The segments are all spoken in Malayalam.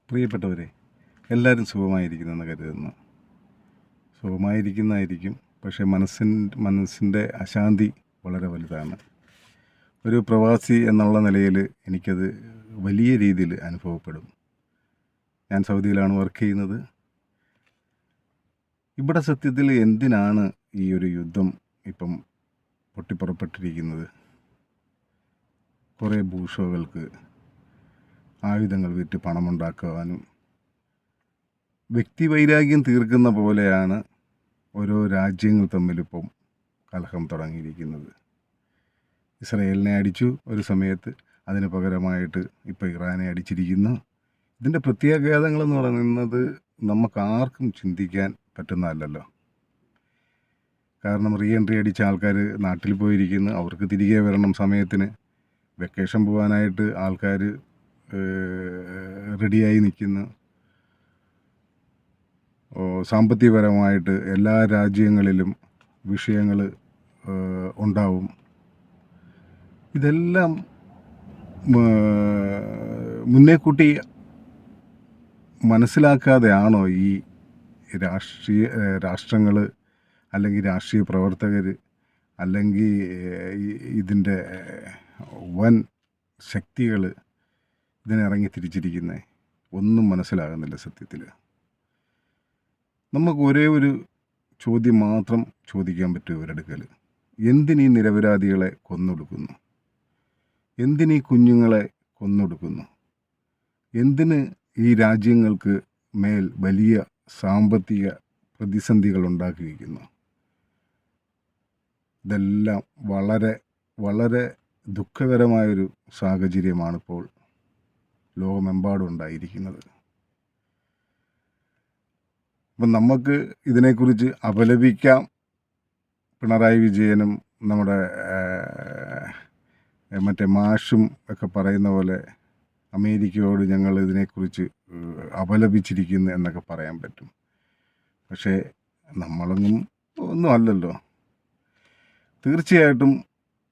പ്രിയപ്പെട്ടവരെ, എല്ലാവരും സുഖമായിരിക്കുന്നെന്ന് കരുതുന്നു. സുഖമായിരിക്കുന്നതായിരിക്കും, പക്ഷേ മനസ്സിൻ്റെ അശാന്തി വളരെ വലുതാണ്. ഒരു പ്രവാസി എന്നുള്ള നിലയിൽ എനിക്കത് വലിയ രീതിയിൽ അനുഭവപ്പെടും. ഞാൻ സൗദിയിലാണ് വർക്ക് ചെയ്യുന്നത്. ഇവിടെ സത്യത്തിൽ എന്തിനാണ് ഈ ഒരു യുദ്ധം ഇപ്പം പൊട്ടിപ്പുറപ്പെട്ടിരിക്കുന്നത്? കുറേ ഭൂഷോകൾക്ക് ആയുധങ്ങൾ വിറ്റ് പണമുണ്ടാക്കുവാനും വ്യക്തിവൈരാഗ്യം തീർക്കുന്ന പോലെയാണ് ഓരോ രാജ്യങ്ങൾ തമ്മിലിപ്പം കലഹം തുടങ്ങിയിരിക്കുന്നത്. ഇസ്രയേലിനെ അടിച്ചു ഒരു സമയത്ത്, അതിന് പകരമായിട്ട് ഇപ്പോൾ ഇറാനെ അടിച്ചിരിക്കുന്നു. ഇതിൻ്റെ പ്രത്യാഘാതങ്ങളെന്ന് പറയുന്നത് നമുക്ക് ആർക്കും ചിന്തിക്കാൻ പറ്റുന്നതല്ലല്ലോ. കാരണം റീഎൻട്രി അടിച്ച ആൾക്കാർ നാട്ടിൽ പോയിരിക്കുന്നു, അവർക്ക് തിരികെ വരണം സമയത്തിന്. വെക്കേഷൻ പോകാനായിട്ട് ആൾക്കാർ റെഡിയായി നിൽക്കുന്നു. സാമ്പത്തികപരമായിട്ട് എല്ലാ രാജ്യങ്ങളിലും വിഷയങ്ങൾ ഉണ്ടാവും. ഇതെല്ലാം മുന്നേക്കൂട്ടി മനസ്സിലാക്കാതെയാണോ ഈ രാഷ്ട്രങ്ങൾ അല്ലെങ്കിൽ രാഷ്ട്രീയ പ്രവർത്തകർ അല്ലെങ്കിൽ ഇതിൻ്റെ വൻ ശക്തികൾ ഇതിനിറങ്ങി തിരിച്ചിരിക്കുന്നത്? ഒന്നും മനസ്സിലാകുന്നില്ല സത്യത്തിൽ. നമുക്ക് ഒരേ ഒരു ചോദ്യം മാത്രം ചോദിക്കാൻ പറ്റും ഇവരെടുക്കൽ: എന്തിനീ നിരപരാധികളെ കൊന്നൊടുക്കുന്നു? എന്തിനീ കുഞ്ഞുങ്ങളെ കൊന്നൊടുക്കുന്നു? എന്തിന് ഈ രാജ്യങ്ങൾക്ക് മേൽ വലിയ സാമ്പത്തിക പ്രതിസന്ധികൾ ഉണ്ടാക്കിയിരിക്കുന്നു? ഇതെല്ലാം വളരെ വളരെ ദുഃഖകരമായൊരു സാഹചര്യമാണിപ്പോൾ ലോകമെമ്പാടും ഉണ്ടായിരിക്കുന്നത്. അപ്പം നമുക്ക് ഇതിനെക്കുറിച്ച് അപലപിക്കാം. പിണറായി വിജയനും നമ്മുടെ മറ്റേ മാഷും ഒക്കെ പറയുന്ന പോലെ അമേരിക്കയോട് ഞങ്ങൾ ഇതിനെക്കുറിച്ച് അപലപിച്ചിരിക്കുന്നു എന്നൊക്കെ പറയാൻ പറ്റും. പക്ഷേ നമ്മളൊന്നും ഒന്നും അല്ലല്ലോ. തീർച്ചയായിട്ടും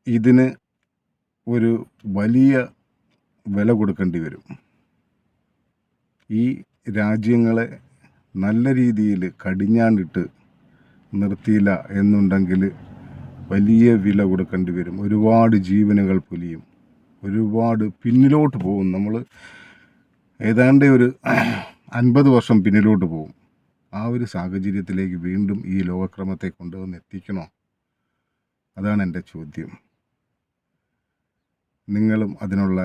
ഇതിന് ഒരു വലിയ വില കൊടുക്കേണ്ടി വരും. ഈ രാജ്യങ്ങളെ നല്ല രീതിയിൽ കടിഞ്ഞാണിട്ട് നിർത്തിയില്ല എന്നുണ്ടെങ്കിൽ വലിയ വില കൊടുക്കേണ്ടി വരും. ഒരുപാട് ജീവനുകൾ പൊലിയും, ഒരുപാട് പിന്നിലോട്ട് പോകും. നമ്മൾ ഏതാണ്ട് ഒരു 50 വർഷം പിന്നിലോട്ട് പോകും. ആ ഒരു സാഹചര്യത്തിലേക്ക് വീണ്ടും ഈ ലോകക്രമത്തെ കൊണ്ടുവന്ന് എത്തിക്കണോ? അതാണ് എൻ്റെ ചോദ്യം. നിങ്ങളും അതിനുള്ള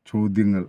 ചോദ്യങ്ങൾ